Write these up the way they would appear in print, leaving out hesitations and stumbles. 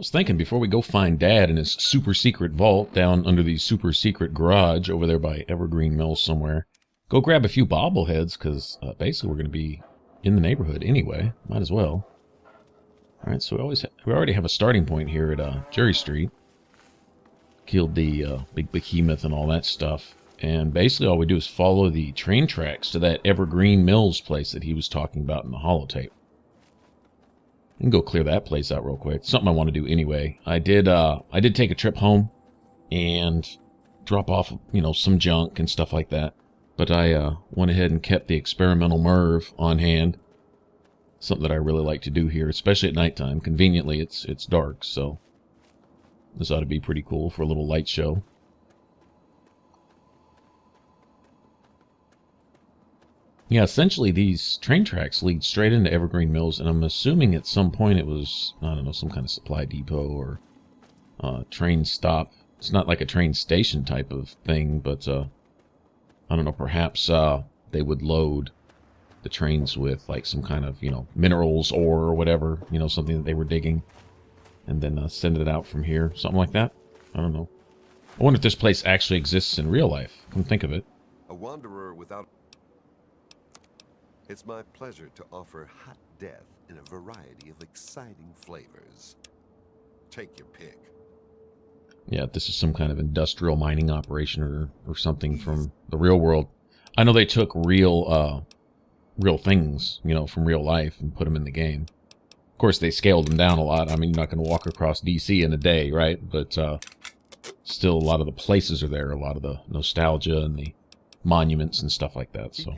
was thinking before we go find Dad in his super secret vault down under the super secret garage over there by Evergreen Mills somewhere, go grab a few bobbleheads, because basically we're going to be in the neighborhood anyway. Might as well. All right, so we already have a starting point here at Jerry Street. Killed the big behemoth and all that stuff. And basically all we do is follow the train tracks to that Evergreen Mills place that he was talking about in the holotape. I can go clear that place out real quick. Something I want to do anyway. I did take a trip home and drop off, some junk and stuff like that. But I went ahead and kept the experimental MIRV on hand. Something that I really like to do here, especially at nighttime. Conveniently, it's dark, so this ought to be pretty cool for a little light show. Yeah, essentially these train tracks lead straight into Evergreen Mills, and I'm assuming at some point it was, I don't know, some kind of supply depot or train stop. It's not like a train station type of thing, but I don't know, perhaps they would load the trains with like some kind of, minerals, ore or whatever, something that they were digging, and then send it out from here, something like that. I don't know. I wonder if this place actually exists in real life. Come think of it. A wanderer without... It's my pleasure to offer hot death in a variety of exciting flavors. Take your pick. Yeah, this is some kind of industrial mining operation or something from the real world. I know they took real things, from real life and put them in the game. Of course, they scaled them down a lot. I mean, you're not going to walk across DC in a day, right? But still, a lot of the places are there, a lot of the nostalgia and the monuments and stuff like that. So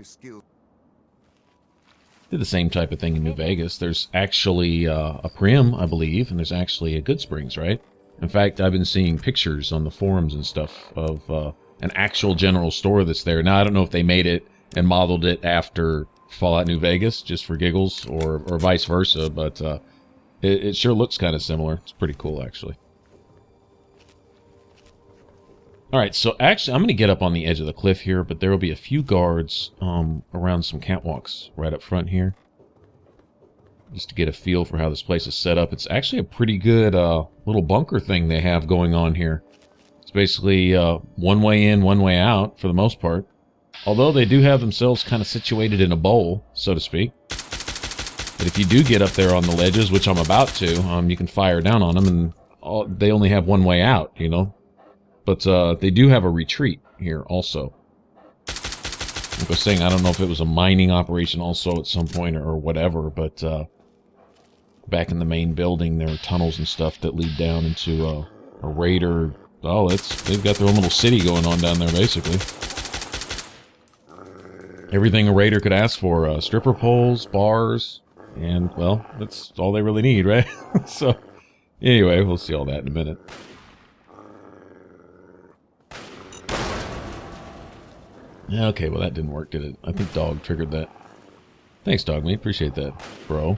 did the same type of thing in New Vegas. There's actually a Prim, I believe, and there's actually a Good Springs, right? In fact, I've been seeing pictures on the forums and stuff of an actual general store that's there. Now, I don't know if they made it and modeled it after Fallout New Vegas, just for giggles, or vice versa, but it sure looks kind of similar. It's pretty cool, actually. Alright, so actually, I'm going to get up on the edge of the cliff here, but there will be a few guards around some catwalks right up front here, just to get a feel for how this place is set up. It's actually a pretty good little bunker thing they have going on here. It's basically one way in, one way out, for the most part. Although they do have themselves kind of situated in a bowl, so to speak. But if you do get up there on the ledges, which I'm about to, you can fire down on them, and they only have one way out, But they do have a retreat here also. Like I was saying, I don't know if it was a mining operation also at some point or whatever, but back in the main building there are tunnels and stuff that lead down into a raider. Oh, they've got their own little city going on down there, basically. Everything a raider could ask for. Stripper poles, bars, and, well, that's all they really need, right? So, anyway, we'll see all that in a minute. Okay, well that didn't work, did it? I think Dog triggered that. Thanks, Dog Meat. Appreciate that, bro.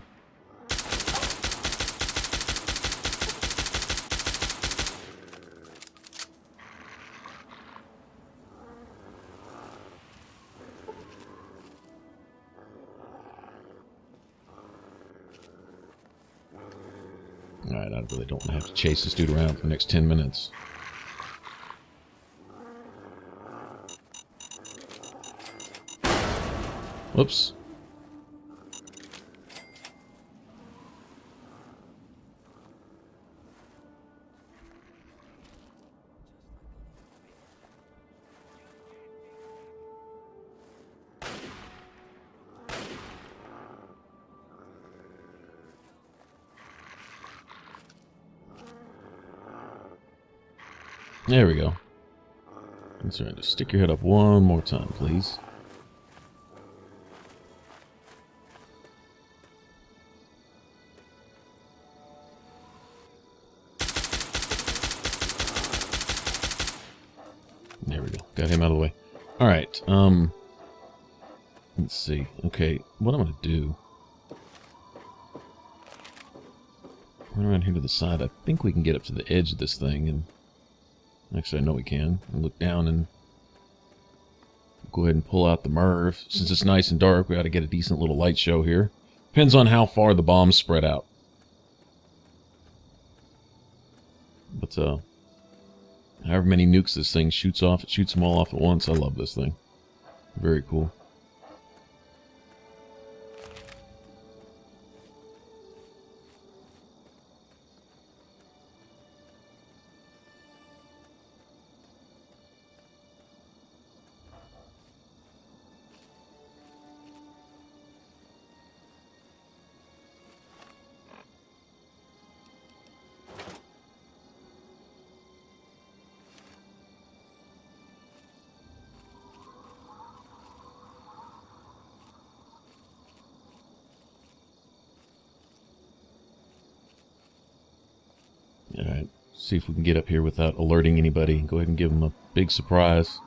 Alright, I really don't want to have to chase this dude around for the next 10 minutes. Whoops. There we go. That's right. Just stick your head up one more time, please. There we go. Got him out of the way. Alright, let's see. Okay, what I'm going to do... Run around here to the side. I think we can get up to the edge of this thing, and... Actually, I know we can. And look down and... Go ahead and pull out the MIRV. Since it's nice and dark, we ought to get a decent little light show here. Depends on how far the bombs spread out. But however many nukes this thing shoots off, it shoots them all off at once. I love this thing. Very cool. Alright, see if we can get up here without alerting anybody. Go ahead and give them a big surprise.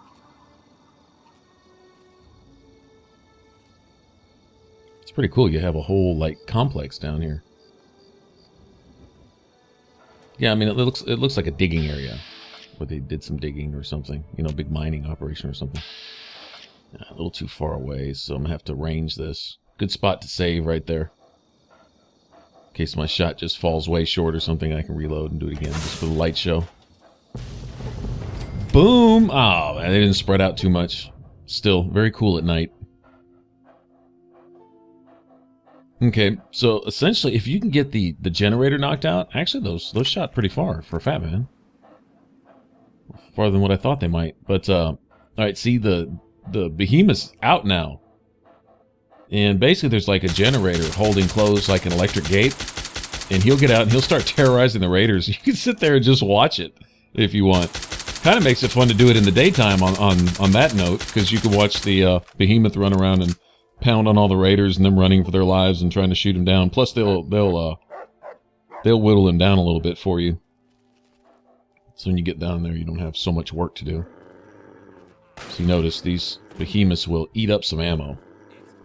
It's pretty cool. You have a whole, like, complex down here. Yeah, I mean, it looks like a digging area. Where they did some digging or something. You know, big mining operation or something. A little too far away, so I'm going to have to range this. Good spot to save right there. In case my shot just falls way short or something, I can reload and do it again just for the light show. Boom! Oh, man, they didn't spread out too much. Still, very cool at night. Okay, so essentially, if you can get the generator knocked out, actually those shot pretty far for a Fat Man. Farther than what I thought they might. But, alright, see, the behemoth's out now. And basically there's like a generator holding closed like an electric gate. And he'll get out and he'll start terrorizing the raiders. You can sit there and just watch it if you want. Kind of makes it fun to do it in the daytime on that note, because you can watch the behemoth run around and pound on all the raiders and them running for their lives and trying to shoot them down. Plus they'll whittle him down a little bit for you. So when you get down there, you don't have so much work to do. So you notice these behemoths will eat up some ammo.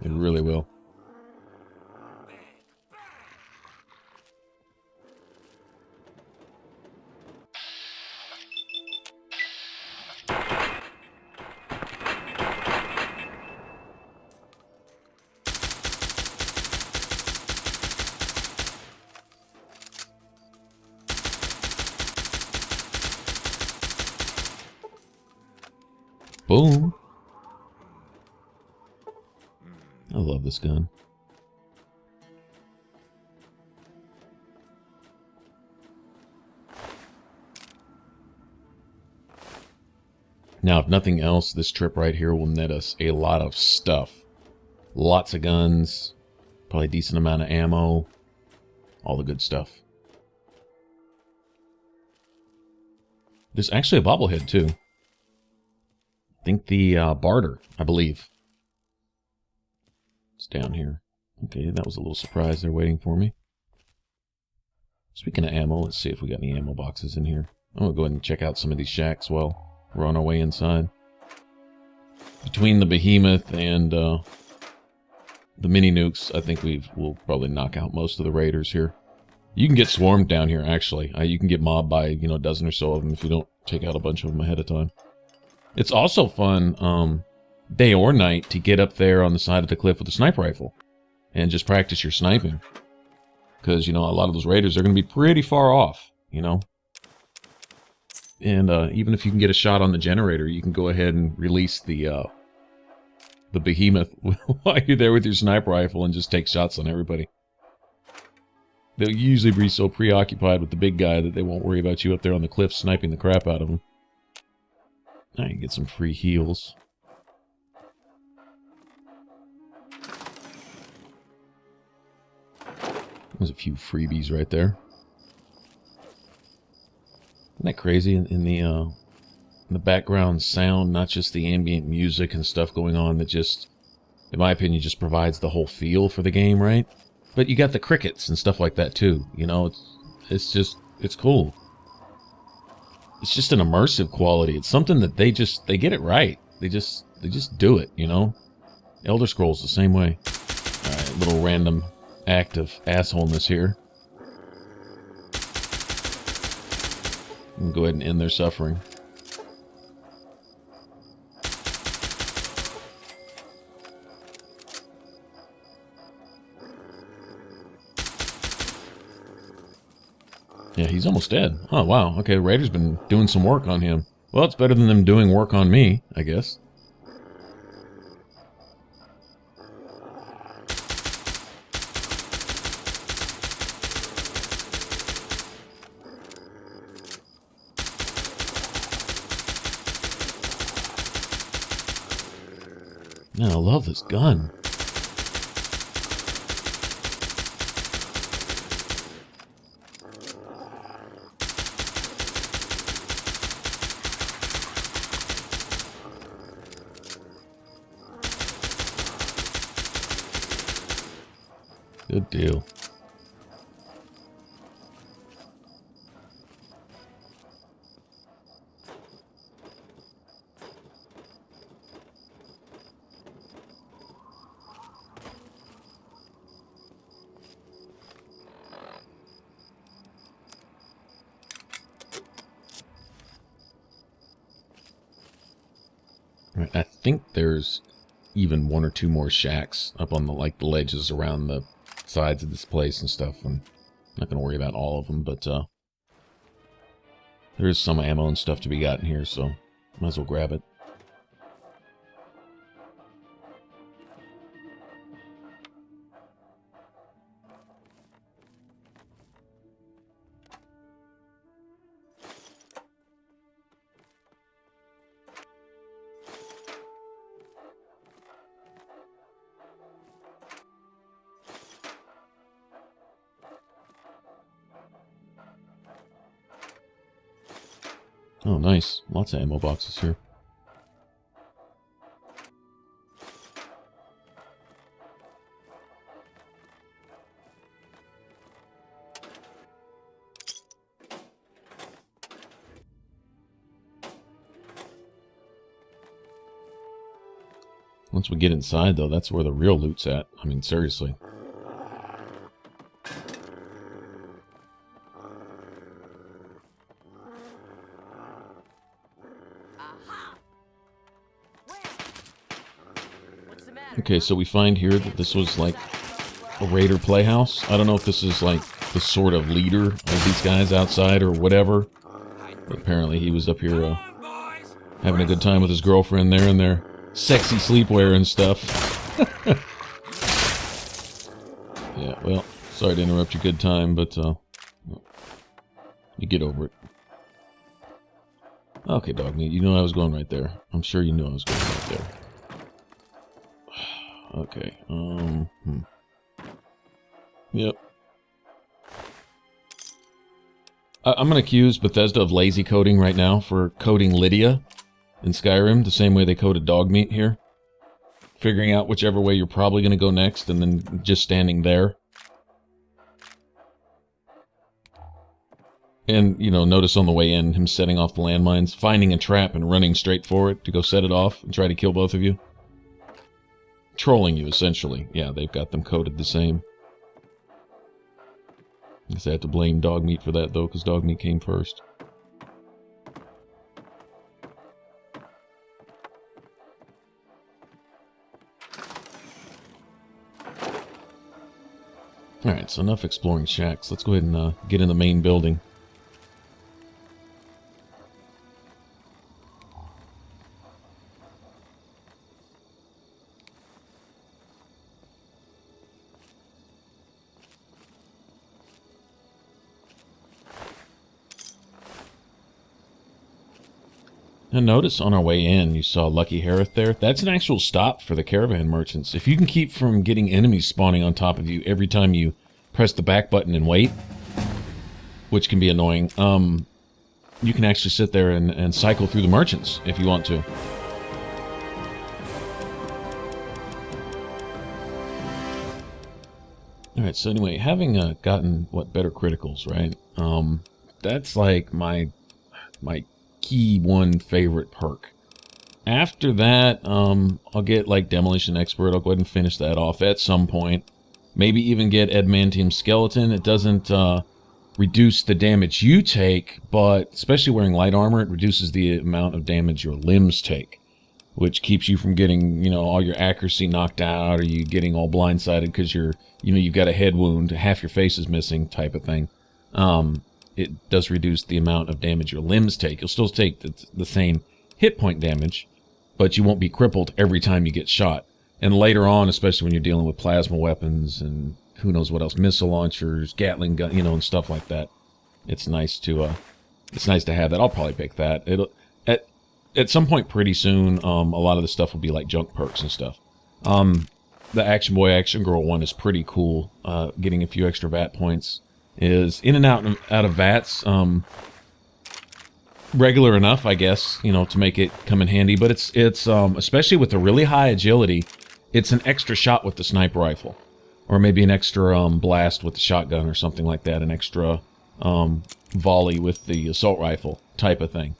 It really will. Boom. I love this gun. Now, if nothing else, this trip right here will net us a lot of stuff. Lots of guns, probably a decent amount of ammo, all the good stuff. There's actually a bobblehead, too. I think the barter, I believe. It's down here. Okay, that was a little surprise. They're waiting for me. Speaking of ammo, let's see if we got any ammo boxes in here. I'm going to go ahead and check out some of these shacks while we're on our way inside. Between the behemoth and the mini nukes, I think we'll probably knock out most of the raiders here. You can get swarmed down here, actually. You can get mobbed by, you know, a dozen or so of them if you don't take out a bunch of them ahead of time. It's also fun, day or night, to get up there on the side of the cliff with a sniper rifle and just practice your sniping. Because, you know, a lot of those raiders are going to be pretty far off, you know. And even if you can get a shot on the generator, you can go ahead and release the behemoth while you're there with your sniper rifle and just take shots on everybody. They'll usually be so preoccupied with the big guy that they won't worry about you up there on the cliff sniping the crap out of them. Now you get some free heals. There's a few freebies right there. Isn't that crazy? In the background sound, not just the ambient music and stuff going on that just, in my opinion, just provides the whole feel for the game, right? But you got the crickets and stuff like that too. You know, it's cool. It's just an immersive quality. It's something that they get it right. They just do it, you know? Elder Scrolls the same way. Alright, little random act of assholeness here. And go ahead and end their suffering. Yeah, he's almost dead. Oh, wow. Okay, the Raider's been doing some work on him. Well, it's better than them doing work on me, I guess. Man, I love this gun. Good deal. Right, I think there's even one or two more shacks up on the the ledges around the sides of this place and stuff. I'm not going to worry about all of them, but there is some ammo and stuff to be gotten here, so might as well grab it. Oh, nice. Lots of ammo boxes here. Once we get inside, though, that's where the real loot's at. I mean, seriously. Okay, so we find here that this was like a Raider playhouse. I don't know if this is like the sort of leader of these guys outside or whatever. But apparently he was up here having a good time with his girlfriend there in their sexy sleepwear and stuff. Yeah, well, sorry to interrupt your good time, but you get over it. Okay, dog meat, you know I was going right there. I'm sure you knew I was going right there. Okay, Yep. I'm going to accuse Bethesda of lazy coding right now for coding Lydia in Skyrim the same way they coded dog meat here. Figuring out whichever way you're probably going to go next and then just standing there. And, you know, notice on the way in him setting off the landmines, finding a trap and running straight for it to go set it off and try to kill both of you. Trolling you, essentially. Yeah, they've got them coded the same. I guess I have to blame dog meat for that, though, because dog meat came first. Alright, so enough exploring shacks. Let's go ahead and get in the main building. And notice on our way in, you saw Lucky Harith there. That's an actual stop for the caravan merchants. If you can keep from getting enemies spawning on top of you every time you press the back button and wait, which can be annoying, you can actually sit there and cycle through the merchants if you want to. Alright, so anyway, having gotten, better criticals, right? That's like my key one favorite perk. After that, I'll get like Demolition Expert. I'll go ahead and finish that off at some point. Maybe even get Adamantium Skeleton. It doesn't reduce the damage you take, but especially wearing light armor, it reduces the amount of damage your limbs take, which keeps you from getting, you know, all your accuracy knocked out, or you getting all blindsided because you've got a head wound, half your face is missing, type of thing. it does reduce the amount of damage your limbs take. You'll still take the same hit point damage, but you won't be crippled every time you get shot. And later on, especially when you're dealing with plasma weapons and who knows what else, missile launchers, Gatling gun, you know, and stuff like that, it's nice to have that. I'll probably pick that. It'll at some point pretty soon. A lot of the stuff will be like junk perks and stuff. The Action Boy, Action Girl one is pretty cool. Getting a few extra VAT points is in and out of VATs. Regular enough, I guess, you know, to make it come in handy. But it's especially with the really high agility, it's an extra shot with the sniper rifle, or maybe an extra blast with the shotgun or something like that. An extra volley with the assault rifle type of thing.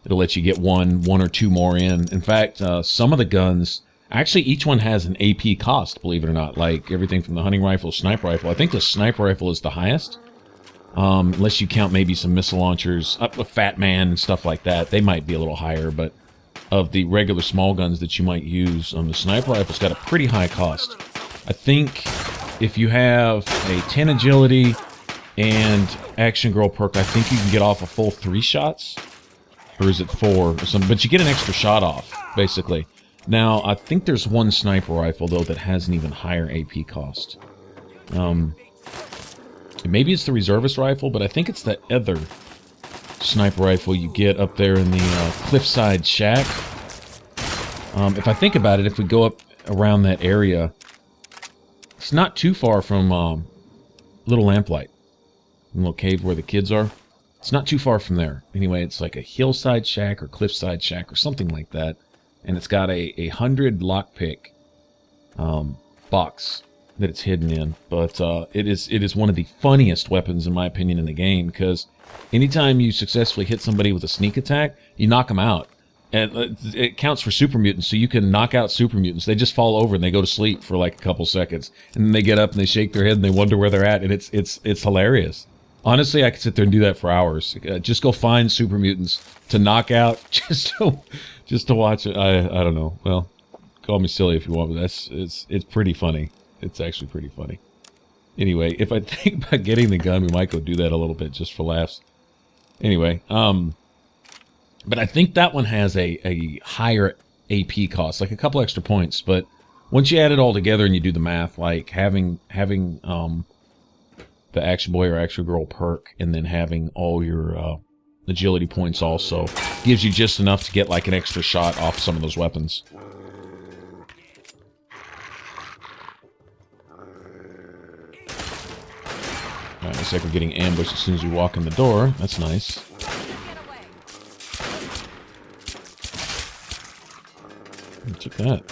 It'll let you get one or two more in. In fact, some of the guns, actually each one has an AP cost, believe it or not. Like everything from the hunting rifle, sniper rifle. I think the sniper rifle is the highest. Unless you count maybe some missile launchers, up with Fat Man and stuff like that. They might be a little higher, but of the regular small guns that you might use, the sniper rifle's got a pretty high cost. I think if you have a 10 agility and Action Girl perk, I think you can get off a full 3 shots. Or is it 4 or something? But you get an extra shot off, basically. Now, I think there's one sniper rifle, though, that has an even higher AP cost. Maybe it's the reservist rifle, but I think it's that other sniper rifle you get up there in the cliffside shack. If I think about it, if we go up around that area, it's not too far from Little Lamplight, the little cave where the kids are. It's not too far from there. Anyway, it's like a hillside shack or cliffside shack or something like that. And it's got a 100 lockpick box that it's hidden in. But it is one of the funniest weapons, in my opinion, in the game, because anytime you successfully hit somebody with a sneak attack, you knock them out. And it counts for super mutants, so you can knock out super mutants. They just fall over and they go to sleep for like a couple seconds. And then they get up and they shake their head and they wonder where they're at. And it's hilarious. Honestly, I could sit there and do that for hours. Just go find super mutants to knock out, just to watch it. I don't know. Well, call me silly if you want, but it's pretty funny. It's actually pretty funny. Anyway, if I think about getting the gun, we might go do that a little bit just for laughs. Anyway, but I think that one has a higher AP cost, like a couple extra points. But once you add it all together and you do the math, like having the Action Boy or Action Girl perk, and then having all your agility points also gives you just enough to get like an extra shot off some of those weapons. Alright, looks like we're getting ambushed as soon as we walk in the door. That's nice. Took that.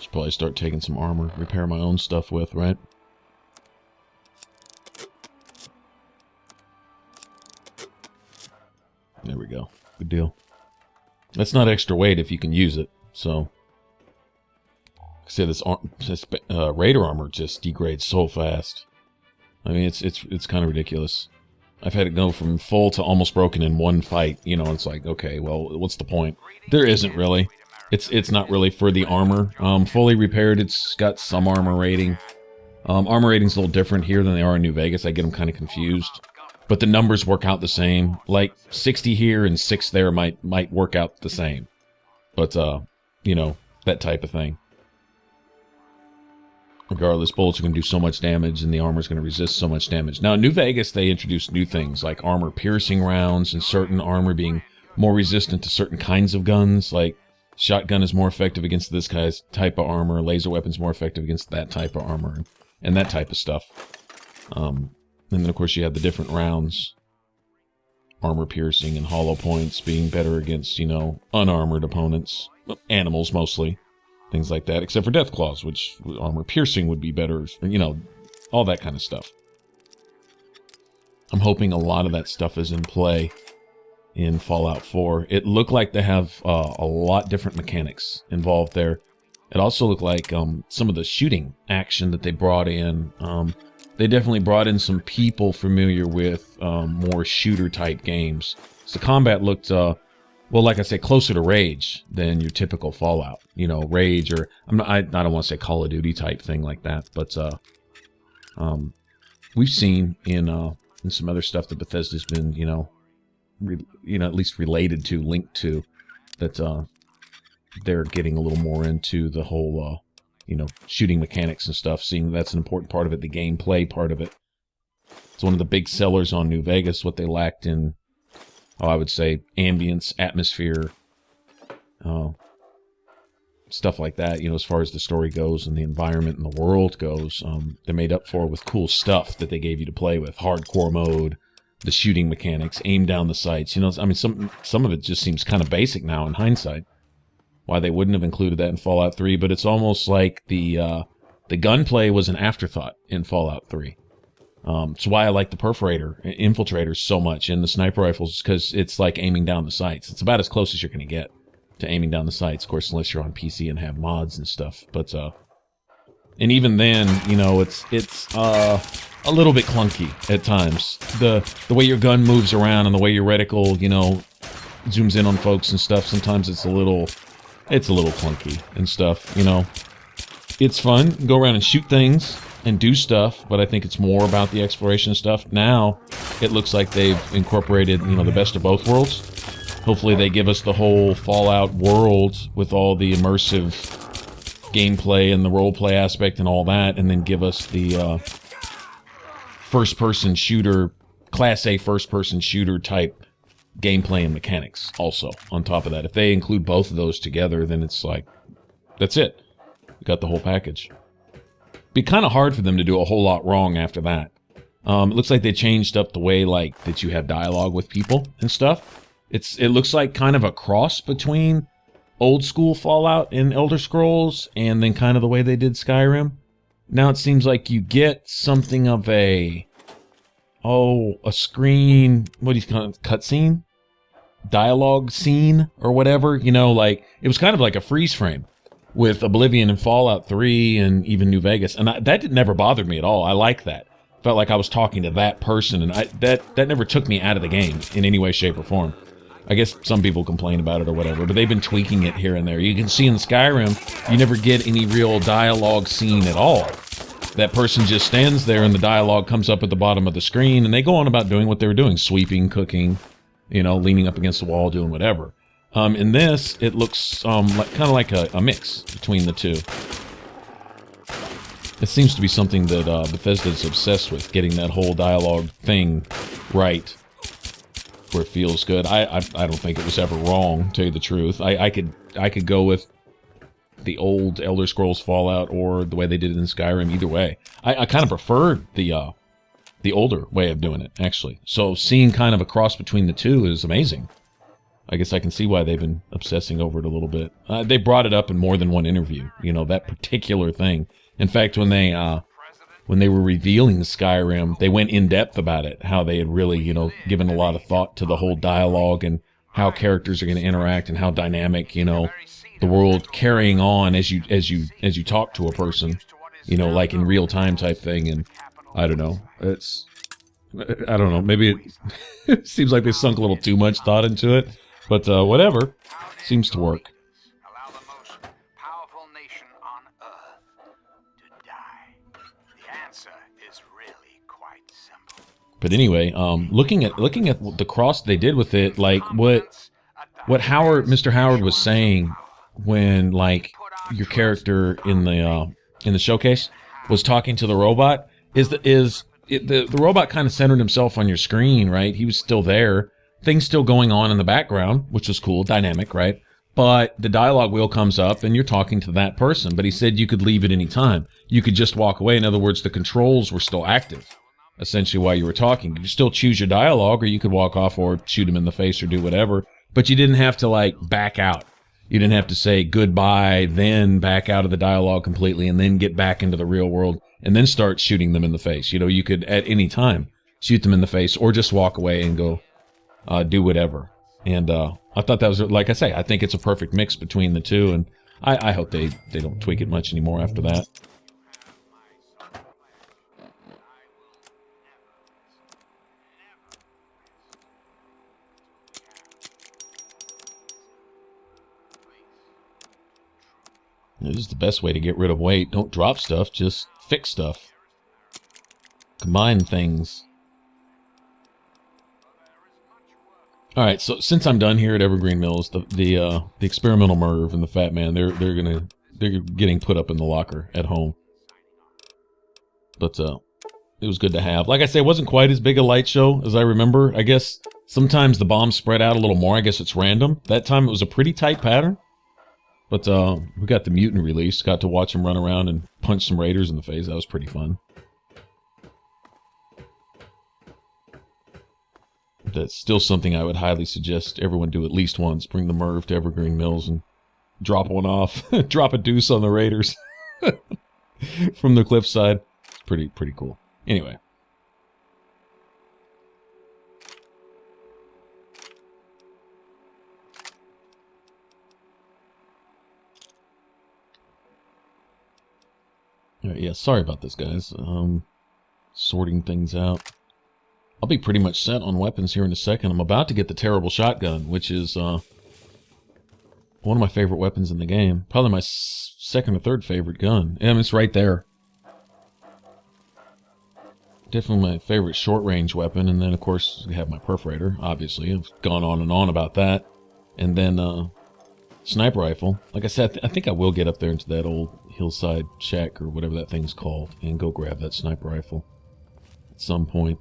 Should probably start taking some armor, repair my own stuff with, right? There we go. Good deal. That's not extra weight if you can use it. So, like I said, this Raider armor just degrades so fast. I mean, it's kind of ridiculous. I've had it go from full to almost broken in one fight. You know, it's like, okay, well, what's the point? There isn't really. It's not really for the armor. Fully repaired, it's got some armor rating. Armor rating's a little different here than they are in New Vegas. I get them kind of confused. But the numbers work out the same. Like 60 here and 6 there might work out the same. But, you know, that type of thing. Regardless, bullets are going to do so much damage and the armor's going to resist so much damage. Now, in New Vegas, they introduced new things like armor-piercing rounds and certain armor being more resistant to certain kinds of guns. Like, shotgun is more effective against this guy's type of armor. Laser weapon's more effective against that type of armor. And that type of stuff. And then, of course, you have the different rounds. Armor piercing and hollow points being better against, you know, unarmored opponents. Animals, mostly. Things like that. Except for death claws, which armor piercing would be better. You know, all that kind of stuff. I'm hoping a lot of that stuff is in play in Fallout 4. It looked like they have a lot different mechanics involved there. It also looked like some of the shooting action that they brought in. They definitely brought in some people familiar with more shooter-type games. So the combat looked, well, like I said, closer to Rage than your typical Fallout. You know, Rage, or I don't want to say Call of Duty type thing like that, but we've seen in some other stuff that Bethesda's been, at least related to, linked to, that they're getting a little more into the whole, shooting mechanics and stuff, seeing that's an important part of it, the gameplay part of it. It's one of the big sellers on New Vegas, what they lacked in, I would say, ambience, atmosphere, stuff like that, as far as the story goes and the environment and the world goes. They made up for it with cool stuff that they gave you to play with. Hardcore mode, the shooting mechanics, aim down the sights. Some of it just seems kind of basic now in hindsight. Why they wouldn't have included that in Fallout 3, but it's almost like the gunplay was an afterthought in Fallout 3. It's why I like the perforator, infiltrators so much, and the sniper rifles, because it's like aiming down the sights. It's about as close as you're going to get to aiming down the sights, of course, unless you're on PC and have mods and stuff. But and even then, it's a little bit clunky at times. The way your gun moves around and the way your reticle, zooms in on folks and stuff. Sometimes it's a little clunky and stuff. It's fun. Go around and shoot things and do stuff, but I think it's more about the exploration stuff. Now, it looks like they've incorporated, the best of both worlds. Hopefully they give us the whole Fallout world with all the immersive gameplay and the roleplay aspect and all that, and then give us the first-person shooter, Class A first-person shooter type gameplay and mechanics also on top of that. If they include both of those together, then it's like, that's it. You got the whole package. Be kind of hard for them to do a whole lot wrong after that. It looks like they changed up the way that you have dialogue with people and stuff. It looks like kind of a cross between old school Fallout and Elder Scrolls, and then kind of the way they did Skyrim. Now it seems like you get something of a screen, what do you call it, cutscene? Dialogue scene or whatever, it was kind of like a freeze frame with Oblivion and Fallout 3 and even New Vegas, and that never bothered me at all. I like that. Felt like I was talking to that person, and that never took me out of the game in any way, shape, or form. I guess some people complain about it or whatever, but they've been tweaking it here and there. You can see in Skyrim, you never get any real dialogue scene at all. That person just stands there and the dialogue comes up at the bottom of the screen, and they go on about doing what they were doing, sweeping, cooking, leaning up against the wall, doing whatever. In this, it looks kind of like a mix between the two. It seems to be something that Bethesda's obsessed with, getting that whole dialogue thing right, where it feels good. I don't think it was ever wrong, to tell you the truth. I could go with the old Elder Scrolls Fallout or the way they did it in Skyrim. Either way, I kind of preferred the older way of doing it, actually. So seeing kind of a cross between the two is amazing. I guess I can see why they've been obsessing over it a little bit. They brought it up in more than one interview, that particular thing. In fact, when they were revealing Skyrim, they went in depth about it, how they had really, given a lot of thought to the whole dialogue and how characters are going to interact and how dynamic, the world carrying on as you talk to a person, like in real time type thing. And I don't know, maybe it seems like they sunk a little too much thought into it, but whatever, seems to work. But anyway, looking at the cross they did with it, like what Mr. Howard was saying when your character in the showcase was talking to the robot, the robot kind of centered himself on your screen, right? He was still there, things still going on in the background, which was cool, dynamic, right? But the dialogue wheel comes up and you're talking to that person. But he said you could leave at any time. You could just walk away. In other words, the controls were still active, essentially, while you were talking. You could still choose your dialogue, or you could walk off or shoot him in the face or do whatever. But you didn't have to, back out. You didn't have to say goodbye, then back out of the dialogue completely, and then get back into the real world, and then start shooting them in the face. You could, at any time, shoot them in the face, or just walk away and go do whatever. And I thought that was, like I say, I think it's a perfect mix between the two. And I hope they don't tweak it much anymore after that. This is the best way to get rid of weight. Don't drop stuff, just fix stuff. Combine things. Alright, so since I'm done here at Evergreen Mills, the experimental Merv and the Fat Man, they're getting put up in the locker at home. But it was good to have. Like I say, it wasn't quite as big a light show as I remember. I guess sometimes the bombs spread out a little more. I guess it's random. That time it was a pretty tight pattern. But we got the mutant release. Got to watch him run around and punch some raiders in the face. That was pretty fun. That's still something I would highly suggest everyone do at least once. Bring the Merv to Evergreen Mills and drop one off. Drop a deuce on the raiders from the cliffside. It's pretty cool. Anyway. Yeah, sorry about this, guys. Sorting things out. I'll be pretty much set on weapons here in a second. I'm about to get the terrible shotgun, which is one of my favorite weapons in the game. Probably my second or third favorite gun. And it's right there. Definitely my favorite short-range weapon. And then, of course, we have my perforator, obviously. I've gone on and on about that. And then sniper rifle. Like I said, I think I will get up there into that old hillside shack or whatever that thing's called and go grab that sniper rifle at some point.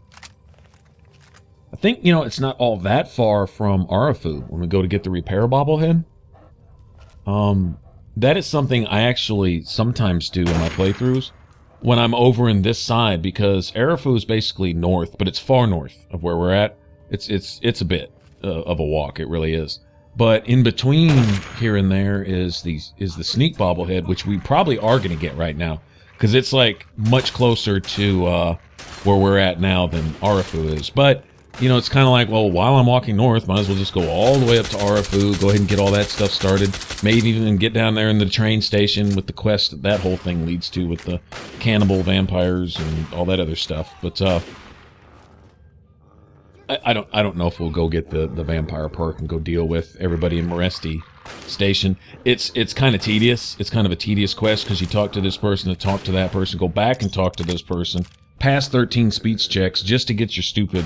I think, you know, it's not all that far from Arafu when we go to get the repair bobblehead. That is something I actually sometimes do in my playthroughs when I'm over in this side, because Arafu is basically north, but it's far north of where we're at. It's a bit of a walk, it really is. But in between here and there is the sneak bobblehead, which we probably are going to get right now, because it's like much closer to where we're at now than Arafu is. But you know, it's kind of like, well, while I'm walking north, might as well just go all the way up to Arafu, go ahead and get all that stuff started. Maybe even get down there in the train station with the quest that whole thing leads to with the cannibal vampires and all that other stuff. But I don't know if we'll go get the vampire perk and go deal with everybody in Moresti Station. It's kind of tedious. It's kind of a tedious quest because you talk to this person, to talk to that person, go back and talk to this person, pass 13 speech checks just to get your stupid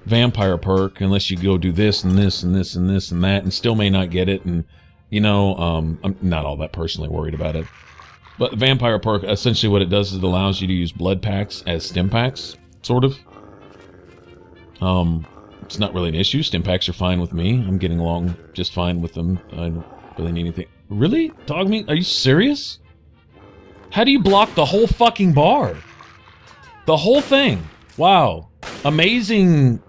vampire perk, unless you go do this and this and this and this and that, and still may not get it. And you know, I'm not all that personally worried about it. But the vampire perk, essentially what it does is it allows you to use blood packs as stim packs, sort of. It's not really an issue. Stim packs are fine with me. I'm getting along just fine with them. I don't really need anything. Really? Dog meat? Are you serious? How do you block the whole fucking bar? The whole thing. Wow. Amazing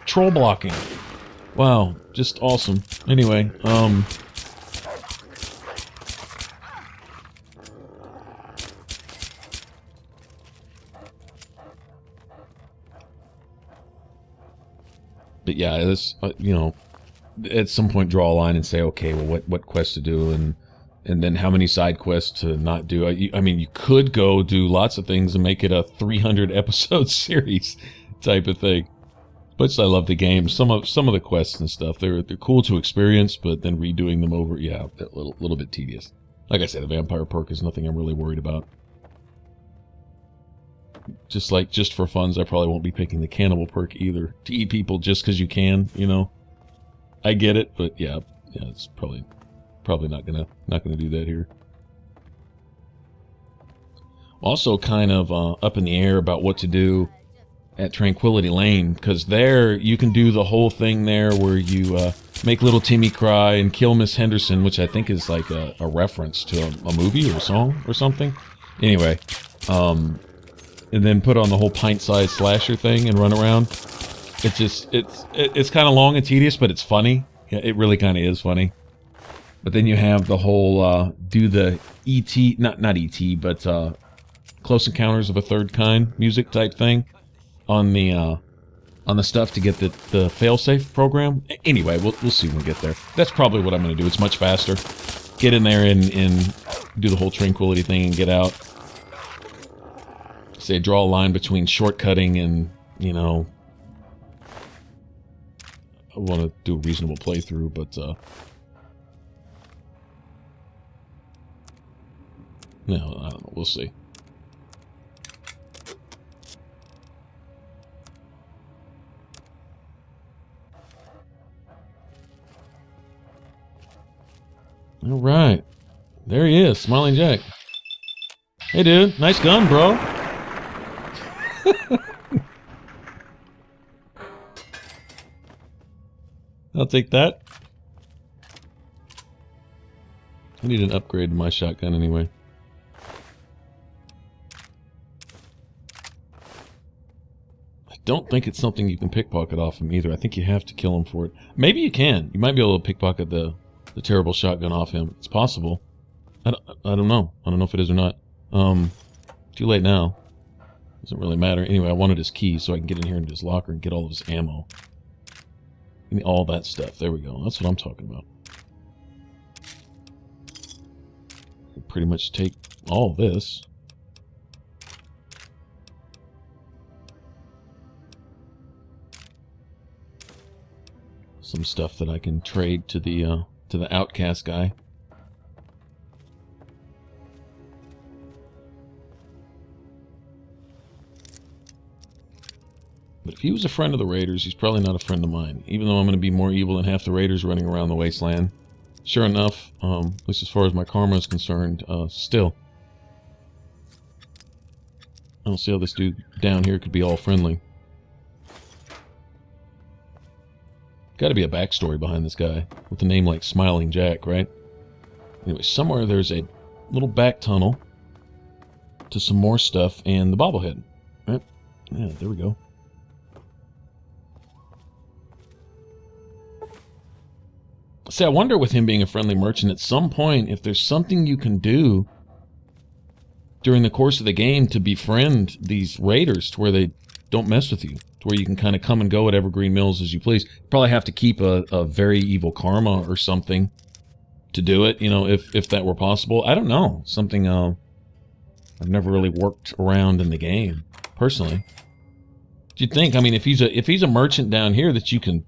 troll blocking. Wow. Just awesome. Anyway, but yeah, this, you know, at some point draw a line and say, okay, well, what quests to do, and then how many side quests to not do. I mean, you could go do lots of things and make it a 300 episode series type of thing. But I love the game. Some of the quests and stuff, they're cool to experience, but then redoing them over, yeah, a little bit tedious. Like I said, the vampire perk is nothing I'm really worried about. Just for funs, I probably won't be picking the cannibal perk either. To eat people just because you can, you know. I get it, but yeah, it's probably not gonna do that here. Also, kind of up in the air about what to do at Tranquility Lane, because there you can do the whole thing there where you make little Timmy cry and kill Miss Henderson, which I think is like a reference to a movie or a song or something. Anyway, and then put on the whole pint-sized slasher thing and run around. It's kind of long and tedious, but it's funny. Yeah, it really kind of is funny. But then you have the whole do the E.T. not E.T. but Close Encounters of a Third Kind music type thing on the stuff to get the failsafe program. Anyway, we'll see when we get there. That's probably what I'm going to do. It's much faster. get in there and do the whole tranquility thing and get out. Say, draw a line between shortcutting and, you know, I want to do a reasonable playthrough, but, no, I don't know. We'll see. All right. There he is, Smiling Jack. Hey, dude. Nice gun, bro. I'll take that. I need an upgrade to my shotgun anyway. I don't think it's something you can pickpocket off him either. I think you have to kill him for it. Maybe you can. You might be able to pickpocket the terrible shotgun off him. It's possible. I don't know. I don't know if it is or not. Too late now. Doesn't really matter. Anyway, I wanted his key so I can get in here into his locker and get all of his ammo. And all that stuff. There we go. That's what I'm talking about. Pretty much take all of this. Some stuff that I can trade to the outcast guy. But if he was a friend of the Raiders, he's probably not a friend of mine. Even though I'm going to be more evil than half the Raiders running around the wasteland. Sure enough, at least as far as my karma is concerned, still. I don't see how this dude down here could be all friendly. Gotta be a backstory behind this guy, with a name like Smiling Jack, right? Anyway, somewhere there's a little back tunnel to some more stuff and the bobblehead. Right? Yeah, there we go. See, I wonder with him being a friendly merchant, at some point, if there's something you can do during the course of the game to befriend these raiders to where they don't mess with you, to where you can kind of come and go at Evergreen Mills as you please. You probably have to keep a very evil karma or something to do it, you know, if that were possible. I don't know. Something I've never really worked around in the game, personally. You'd think, I mean, if he's a merchant down here that you can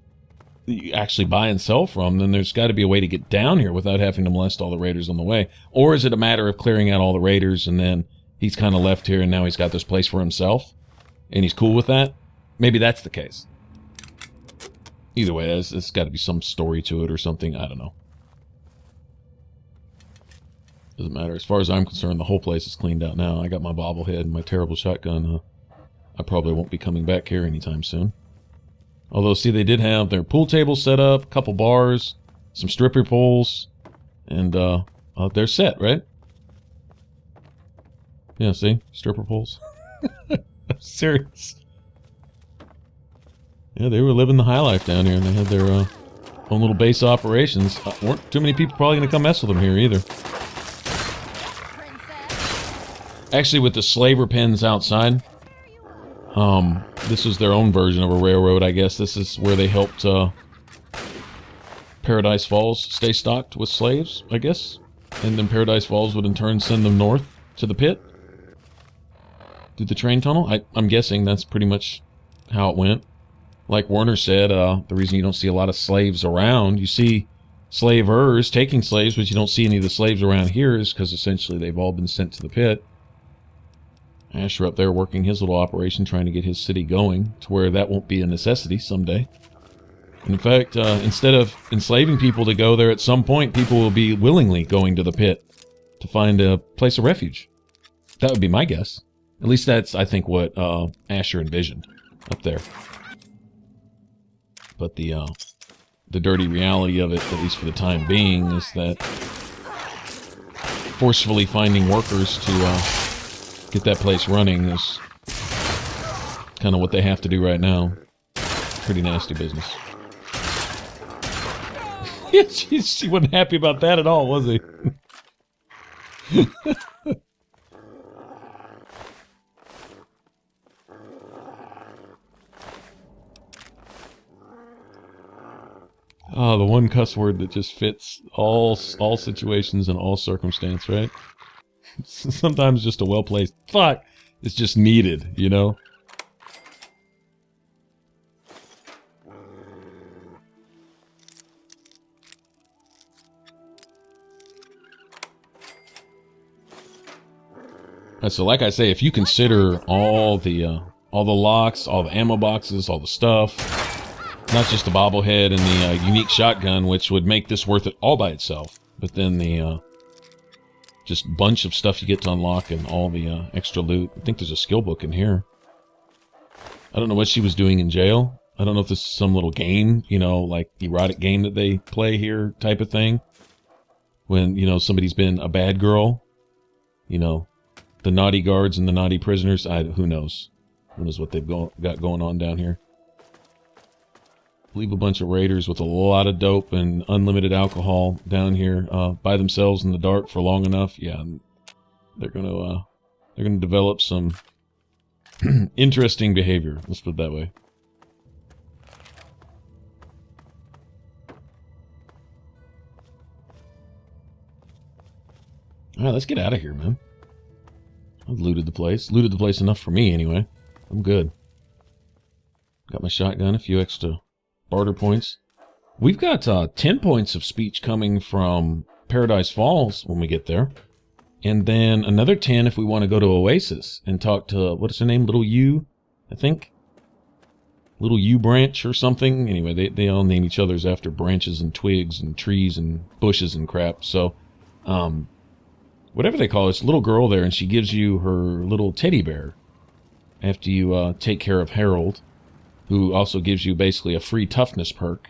actually buy and sell from, then there's got to be a way to get down here without having to molest all the raiders on the way. Or is it a matter of clearing out all the raiders and then he's kind of left here and now he's got this place for himself and he's cool with that? Maybe that's the case. Either way, it's got to be some story to it or something. I don't know. Doesn't matter. As far as I'm concerned, the whole place is cleaned out now. I got my bobblehead and my terrible shotgun. I probably won't be coming back here anytime soon. Although, see, they did have their pool table set up, a couple bars, some stripper poles, and they're set, right? Yeah, see? Stripper poles. I'm serious. Yeah, they were living the high life down here, and they had their own little base operations. Weren't too many people probably going to come mess with them here, either. Actually, with the slaver pens outside... this is their own version of a railroad, I guess. This is where they helped, Paradise Falls stay stocked with slaves, I guess. And then Paradise Falls would in turn send them north to the pit. Through the train tunnel. I'm guessing that's pretty much how it went. Like Werner said, the reason you don't see a lot of slaves around, you see slavers taking slaves, but you don't see any of the slaves around here is because essentially they've all been sent to the pit. Asher up there working his little operation, trying to get his city going to where that won't be a necessity someday. And in fact, instead of enslaving people to go there at some point, people will be willingly going to the pit to find a place of refuge. That would be my guess. At least that's, I think, what Asher envisioned up there. But the dirty reality of it, at least for the time being, is that forcefully finding workers to get that place running is kind of what they have to do right now. Pretty nasty business. Yeah, she wasn't happy about that at all, was he? Oh, the one cuss word that just fits all situations and all circumstance, right? Sometimes just a well-placed fuck is just needed, you know? So like I say, if you consider all the locks, all the ammo boxes, all the stuff, not just the bobblehead and the unique shotgun, which would make this worth it all by itself, but then the just bunch of stuff you get to unlock and all the extra loot. I think there's a skill book in here. I don't know what she was doing in jail. I don't know if this is some little game, you know, like erotic game that they play here type of thing. When, you know, somebody's been a bad girl, you know, the naughty guards and the naughty prisoners. Who knows? Who knows what they've got going on down here? Leave a bunch of raiders with a lot of dope and unlimited alcohol down here by themselves in the dark for long enough. Yeah, they're gonna develop some interesting behavior. Let's put it that way. All right, let's get out of here, man. I've looted the place. Looted the place enough for me, anyway. I'm good. Got my shotgun, a few extra barter points. We've got 10 points of speech coming from Paradise Falls when we get there. And then another 10 if we want to go to Oasis and talk to, what is her name? Little U, I think? Little U branch or something. Anyway, they all name each other's after branches and twigs and trees and bushes and crap. So, whatever they call it, it's a little girl there, and she gives you her little teddy bear after you take care of Harold, who also gives you basically a free toughness perk.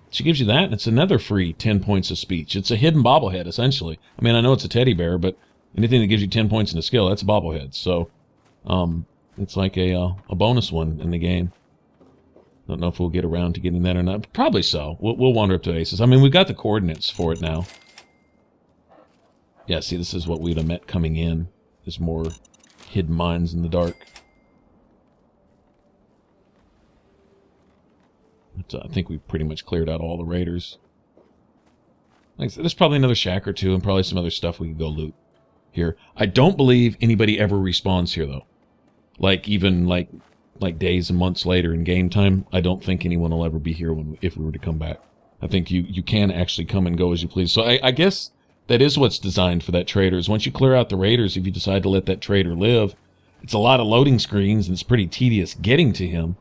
She gives you that, and it's another free 10 points of speech. It's a hidden bobblehead, essentially. I mean, I know it's a teddy bear, but anything that gives you 10 points in a skill, that's a bobblehead. So, it's like a bonus one in the game. Don't know if we'll get around to getting that or not. Probably so. We'll wander up to Oasis. I mean, we've got the coordinates for it now. Yeah, see, this is what we'd have met coming in. There's more hidden mines in the dark. But, I think we've pretty much cleared out all the raiders. Like I said, there's probably another shack or two and probably some other stuff we could go loot here. I don't believe anybody ever respawns here, though. Like, even, like days and months later in game time, I don't think anyone will ever be here if we were to come back. I think you can actually come and go as you please. So I guess that is what's designed for that trader, is once you clear out the raiders, if you decide to let that trader live, it's a lot of loading screens and it's pretty tedious getting to him.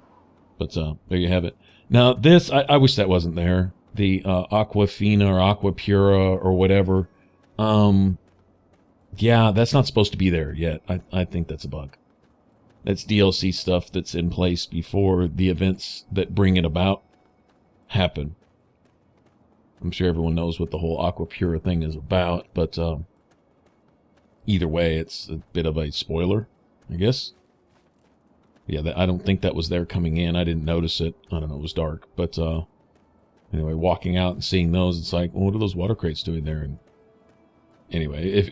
But there you have it. Now this, I wish that wasn't there. The Aquafina or Aquapura or whatever. Yeah, that's not supposed to be there yet. I think that's a bug. That's DLC stuff that's in place before the events that bring it about happen. I'm sure everyone knows what the whole Aquapura thing is about, but either way, it's a bit of a spoiler, I guess. Yeah, I don't think that was there coming in. I didn't notice it. I don't know, it was dark. But anyway, walking out and seeing those, it's like, well, what are those water crates doing there? And anyway,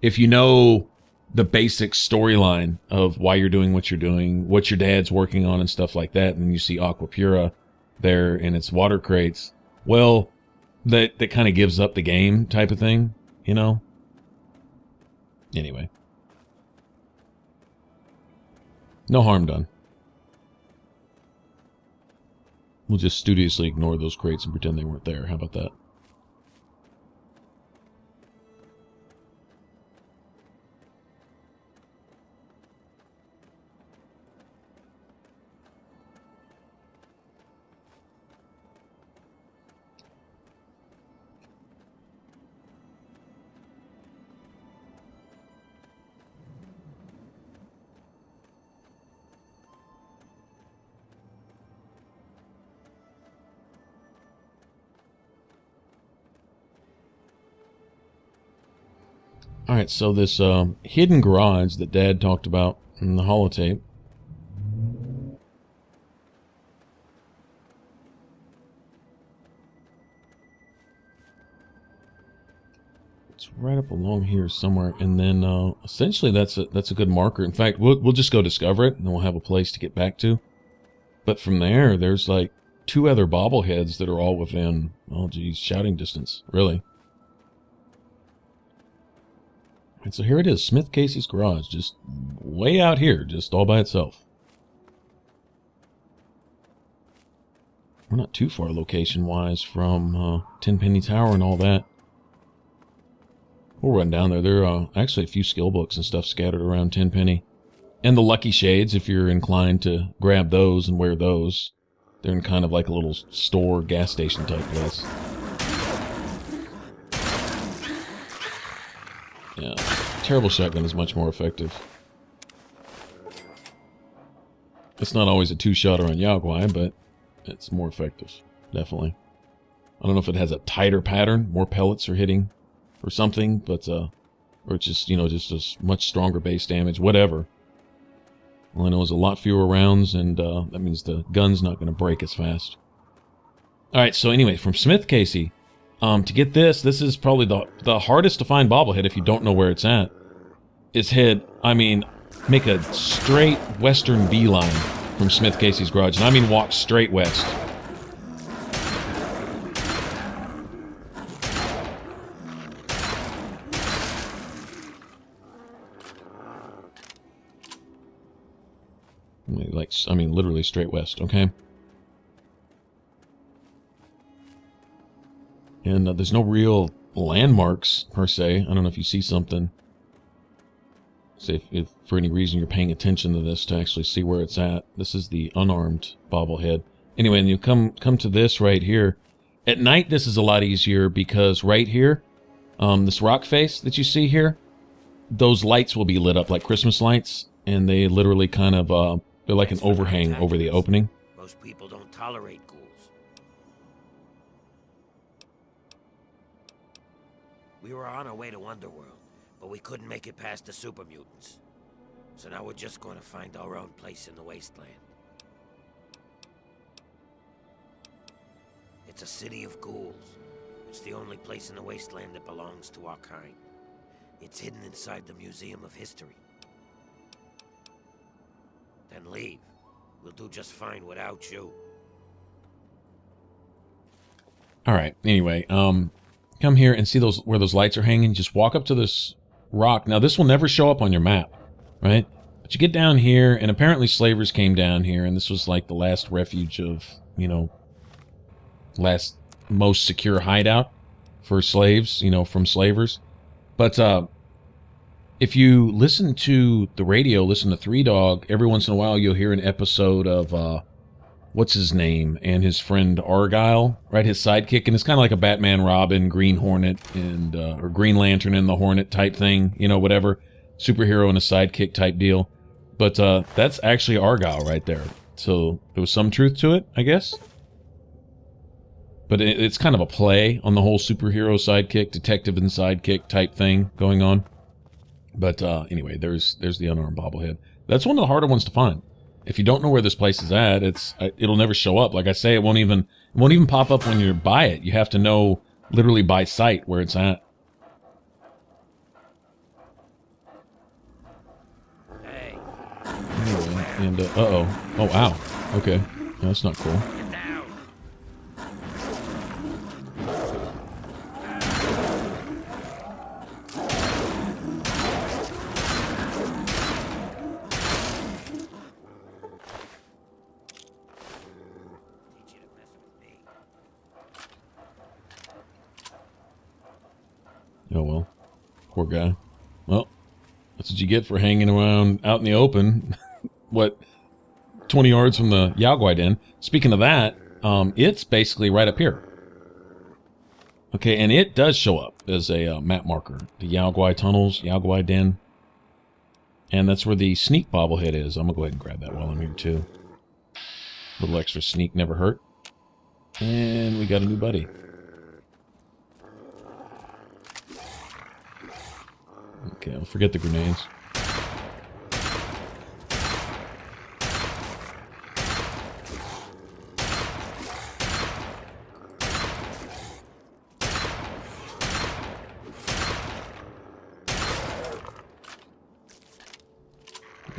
if you know the basic storyline of why you're doing, what your dad's working on and stuff like that, and then you see Aquapura there and its water crates, well, that kind of gives up the game type of thing, you know? Anyway. No harm done. We'll just studiously ignore those crates and pretend they weren't there. How about that? Alright, so this hidden garage that Dad talked about in the holotape. It's right up along here somewhere, and then essentially that's a good marker. In fact, we'll just go discover it, and then we'll have a place to get back to. But from there, there's like 2 other bobbleheads that are all within, oh geez, shouting distance, really. And so here it is, Smith Casey's garage, just way out here, just all by itself. We're not too far location-wise from Tenpenny Tower and all that. We'll run down there. There are actually a few skill books and stuff scattered around Tenpenny. And the Lucky Shades, if you're inclined to grab those and wear those. They're in kind of like a little store, gas station type place. Yeah, terrible shotgun is much more effective. It's not always a 2-shotter on Yaguai, but it's more effective, definitely. I don't know if it has a tighter pattern, more pellets are hitting or something, but or it's just, you know, just a much stronger base damage, whatever. All I know is a lot fewer rounds, and that means the gun's not going to break as fast. Alright, so anyway, from Smith Casey, to get this is probably the hardest to find bobblehead if you don't know where it's at. Is make a straight western beeline from Smith Casey's garage, and I mean walk straight west. Literally straight west, okay? And there's no real landmarks, per se. I don't know if you see something. Say if for any reason you're paying attention to this to actually see where it's at. This is the unarmed bobblehead. Anyway, and you come to this right here. At night, this is a lot easier because right here, this rock face that you see here, those lights will be lit up like Christmas lights, and they literally kind of, they're like an overhang over the opening. Most people don't tolerate ghouls. We were on our way to Underworld, but we couldn't make it past the super mutants. So now we're just going to find our own place in the wasteland. It's a city of ghouls. It's the only place in the wasteland that belongs to our kind. It's hidden inside the Museum of History. Then leave. We'll do just fine without you. Alright, anyway, come here and see those where those lights are hanging. Just walk up to this rock. Now, this will never show up on your map, right? But you get down here, and apparently slavers came down here, and this was like the last refuge of, you know, last most secure hideout for slaves, you know, from slavers. But if you listen to the radio, listen to Three Dog, every once in a while you'll hear an episode of, what's his name, and his friend Argyle, right, his sidekick, and it's kind of like a Batman, Robin, Green Hornet, and or Green Lantern and the Hornet type thing, you know, whatever, superhero and a sidekick type deal. But that's actually Argyle right there. So there was some truth to it, I guess. But it's kind of a play on the whole superhero sidekick, detective and sidekick type thing going on. But anyway, there's the unarmed bobblehead. That's one of the harder ones to find. If you don't know where this place is at, it'll never show up. Like I say, it won't even pop up when you buy it. You have to know literally by sight where it's at. Hey. Anyway, and uh-oh. Oh, wow. Okay. That's not cool. Get down. Teach you to mess with me. Oh, well. Poor guy. Well, that's what you get for hanging around out in the open. What, 20 yards from the Yaguai Den. Speaking of that, it's basically right up here. Okay, and it does show up as a map marker. The Yaguai tunnels, Yaguai Den. And that's where the sneak bobblehead is. I'm going to go ahead and grab that while I'm here, too. A little extra sneak never hurt. And we got a new buddy. Okay, I'll forget the grenades.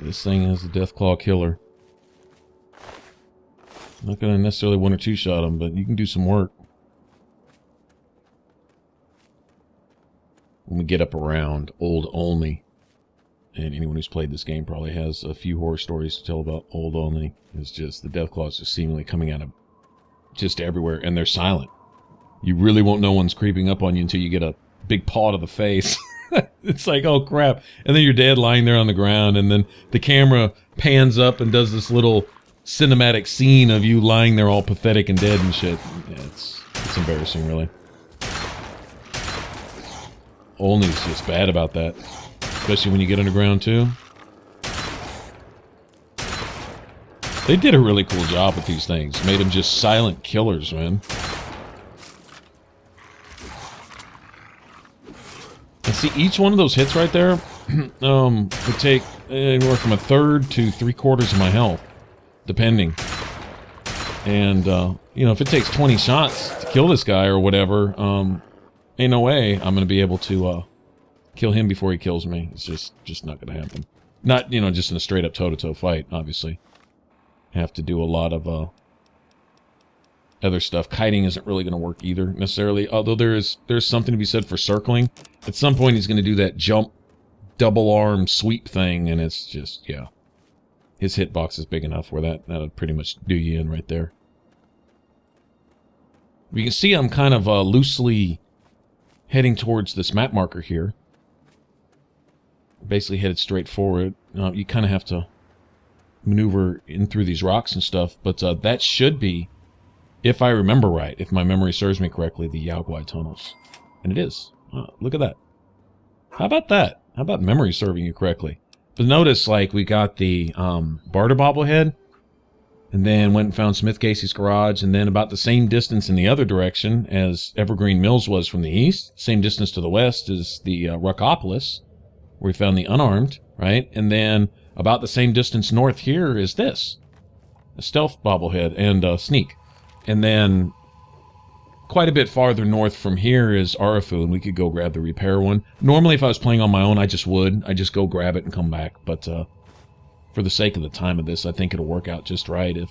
This thing is a Deathclaw killer. Not going to necessarily one or two shot him, but you can do some work. When we get up around Old Olney, and anyone who's played this game probably has a few horror stories to tell about Old Olney. It's just the Deathclaws just seemingly coming out of just everywhere, and they're silent. You really won't know one's creeping up on you until you get a big paw to the face. It's like, oh crap. And then you're dead lying there on the ground, and then the camera pans up and does this little cinematic scene of you lying there all pathetic and dead and shit. Yeah, it's embarrassing, really. Olney's just bad about that. Especially when you get underground, too. They did a really cool job with these things. Made them just silent killers, man. And see, each one of those hits right there would take anywhere from 1/3 to 3/4 of my health, depending. And, you know, if it takes 20 shots to kill this guy or whatever, ain't no way I'm going to be able to kill him before he kills me. It's just not going to happen. Not, you know, just in a straight-up toe-to-toe fight, obviously. Have to do a lot of other stuff. Kiting isn't really going to work either, necessarily. Although there's something to be said for circling. At some point, he's going to do that jump, double-arm sweep thing, and it's just, yeah. His hitbox is big enough where that'll pretty much do you in right there. You can see I'm kind of loosely heading towards this map marker here. Basically headed straight forward. You kind of have to maneuver in through these rocks and stuff, but that should be, if I remember right, if my memory serves me correctly, the Yaoguai tunnels. And it is. Look at that. How about that? How about memory serving you correctly? But notice, like, we got the Barter Bobblehead, and then went and found Smith Casey's garage, and then about the same distance in the other direction as Evergreen Mills was from the east, same distance to the west as the Ruckopolis, where we found the Unarmed, right? And then about the same distance north here is this, a Stealth Bobblehead and Sneak. And then quite a bit farther north from here is Arafu, and we could go grab the repair one. Normally, if I was playing on my own, I just would. I'd just go grab it and come back. But for the sake of the time of this, I think it'll work out just right if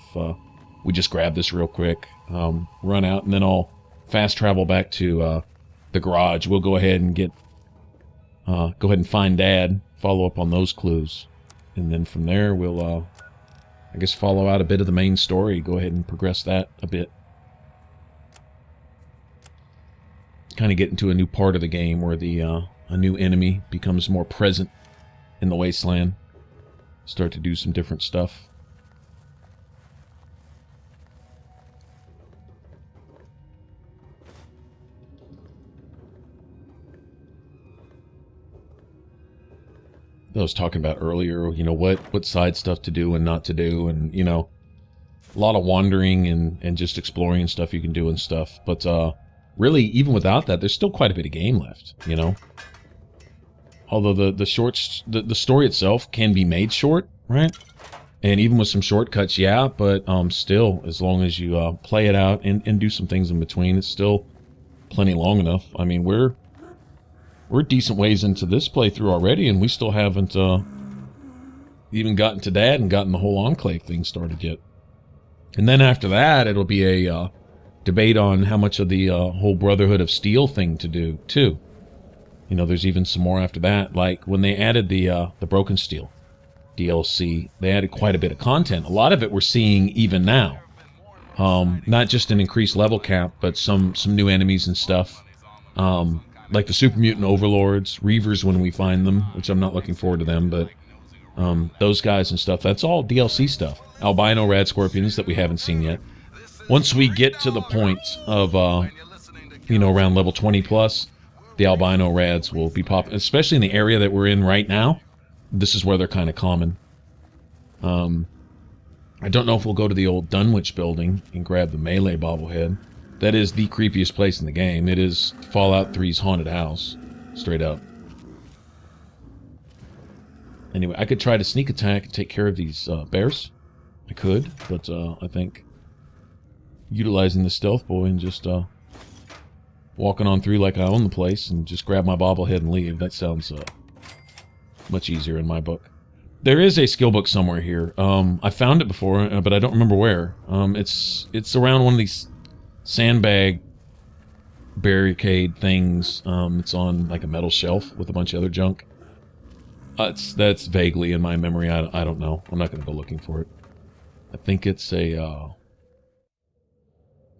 we just grab this real quick, run out, and then I'll fast travel back to the garage. We'll go ahead and go ahead and find Dad, follow up on those clues, and then from there we'll, I guess, follow out a bit of the main story. Go ahead and progress that a bit. Kind of get into a new part of the game where the a new enemy becomes more present in the wasteland. Start to do some different stuff. I was talking about earlier, you know, what side stuff to do and not to do, and, you know, a lot of wandering and just exploring and stuff you can do and stuff. But really, even without that, there's still quite a bit of game left, you know? Although the story itself can be made short, right? And even with some shortcuts, yeah, but still, as long as you play it out and do some things in between, it's still plenty long enough. I mean, we're decent ways into this playthrough already, and we still haven't even gotten to Dad and gotten the whole Enclave thing started yet. And then after that, it'll be a debate on how much of the whole Brotherhood of Steel thing to do, too. You know, there's even some more after that. Like, when they added the Broken Steel DLC, they added quite a bit of content. A lot of it we're seeing even now. Not just an increased level cap, but some new enemies and stuff. Like the Super Mutant Overlords, Reavers when we find them, which I'm not looking forward to them, but those guys and stuff, that's all DLC stuff. Albino Rad Scorpions that we haven't seen yet. Once we get to the point of, you know, around level 20 plus, the albino rads will be popping, especially in the area that we're in right now. This is where they're kind of common. I don't know if we'll go to the old Dunwich building and grab the melee bobblehead. That is the creepiest place in the game. It is Fallout 3's haunted house, straight up. Anyway, I could try to sneak attack and take care of these bears. I could, but I think utilizing the stealth boy and just walking on through like I own the place and just grab my bobblehead and leave. That sounds much easier in my book. There is a skill book somewhere here. I found it before, but I don't remember where. It's around one of these sandbag barricade things. It's on like a metal shelf with a bunch of other junk. That's vaguely in my memory. I don't know. I'm not going to go looking for it. I think it's a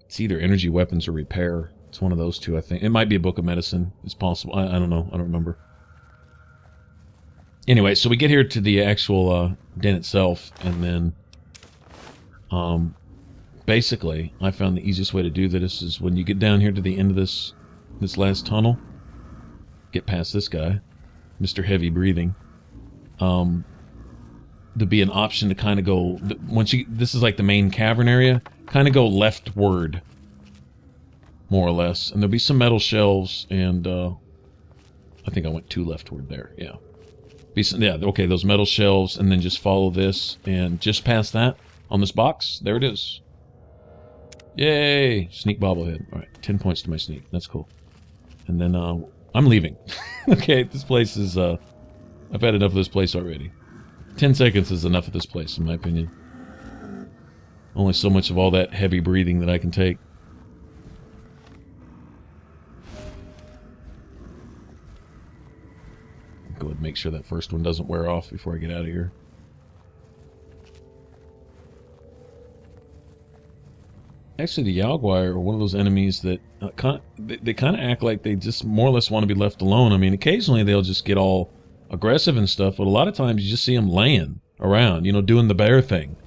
it's either energy weapons or repair. It's one of those two. I think it might be a book of medicine. It's possible. I don't know. I don't remember. Anyway, so we get here to the actual den itself, and then basically, I found the easiest way to do this is when you get down here to the end of this last tunnel, get past this guy, Mr. Heavy Breathing. There'll be an option to kind of go once you. This is like the main cavern area. Kind of go leftward, more or less, and there'll be some metal shelves, and I think I went too leftward there. Yeah. Yeah, okay, those metal shelves, and then just follow this, and just past that, on this box, there it is. Yay! Sneak bobblehead. Alright, 10 points to my sneak. That's cool. And then, I'm leaving. Okay, this place is, I've had enough of this place already. 10 seconds is enough of this place, in my opinion. Only so much of all that heavy breathing that I can take. Go ahead and make sure that first one doesn't wear off before I get out of here. Actually, the Yaoguai are one of those enemies that they kind of act like they just more or less want to be left alone. I mean, occasionally they'll just get all aggressive and stuff, but a lot of times you just see them laying around, you know, doing the bear thing.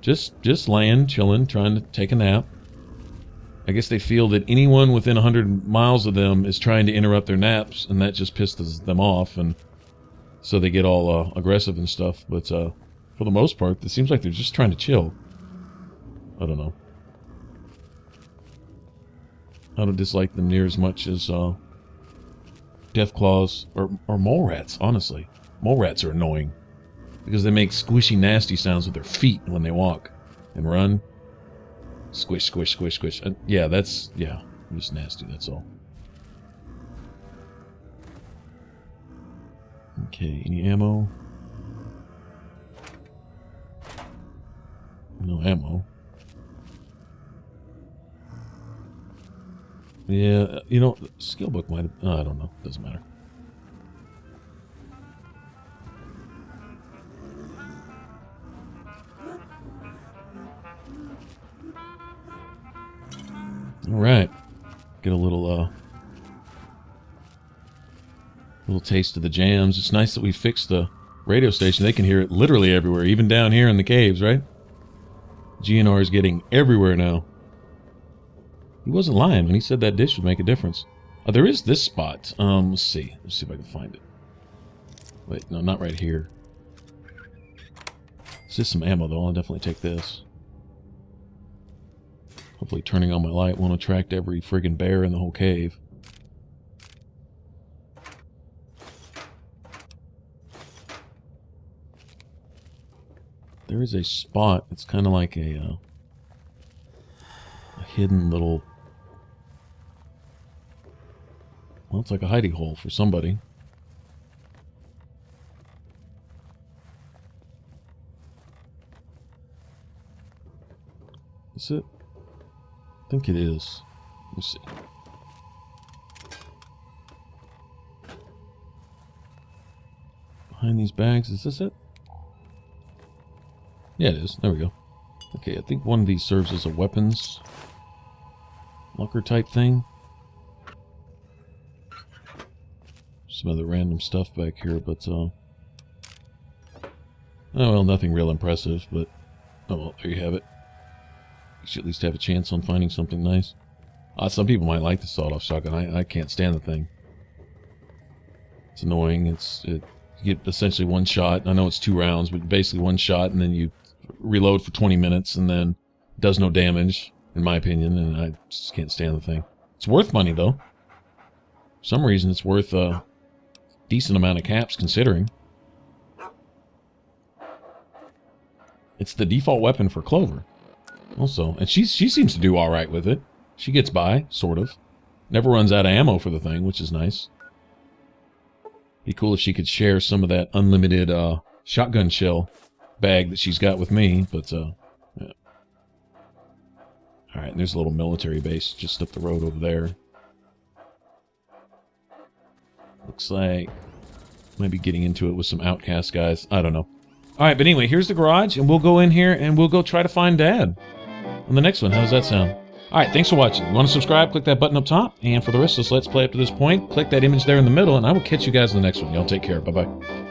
Just laying, chilling, trying to take a nap. I guess they feel that anyone within 100 miles of them is trying to interrupt their naps, and that just pisses them off, and so they get all aggressive and stuff. But for the most part, it seems like they're just trying to chill. I don't know. I don't dislike them near as much as death claws or mole rats, honestly. Mole rats are annoying because they make squishy, nasty sounds with their feet when they walk and run. Squish, squish, squish, squish. Yeah, that's, yeah, just nasty, that's all. Okay, any ammo? No ammo. Yeah, you know, the skill book might have, I don't know, doesn't matter. Alright. Get a little taste of the jams. It's nice that we fixed the radio station. They can hear it literally everywhere, even down here in the caves, right? GNR is getting everywhere now. He wasn't lying when he said that dish would make a difference. Oh, there is this spot. Let's see. Let's see if I can find it. Wait, no, not right here. It's just some ammo, though. I'll definitely take this. Hopefully turning on my light won't attract every friggin' bear in the whole cave. There is a spot. It's kind of like a hidden little... Well, it's like a hidey hole for somebody. Is it? I think it is. Let me see. Behind these bags, is this it? Yeah, it is. There we go. Okay, I think one of these serves as a weapons locker type thing. Some other random stuff back here, but oh well, nothing real impressive, but oh well, there you have it. You should at least have a chance on finding something nice. Some people might like the sawed-off shotgun. I can't stand the thing. It's annoying. You get essentially one shot. I know it's 2 rounds, but basically one shot, and then you reload for 20 minutes, and then it does no damage, in my opinion, and I just can't stand the thing. It's worth money, though. For some reason, it's worth a decent amount of caps, considering. It's the default weapon for Clover. Also, and she seems to do all right with it. She gets by, sort of. Never runs out of ammo for the thing, which is nice. Be cool if she could share some of that unlimited shotgun shell bag that she's got with me, but yeah. All right, there's a little military base just up the road over there. Looks like might be getting into it with some outcast guys. I don't know. All right, but anyway, here's the garage, and we'll go in here and we'll go try to find Dad on the next one. How does that sound? All right, thanks for watching. If you want to subscribe, click that button up top, and for the rest of this Let's Play up to this point, click that image there in the middle, and I will catch you guys in the next one. Y'all take care. Bye-bye.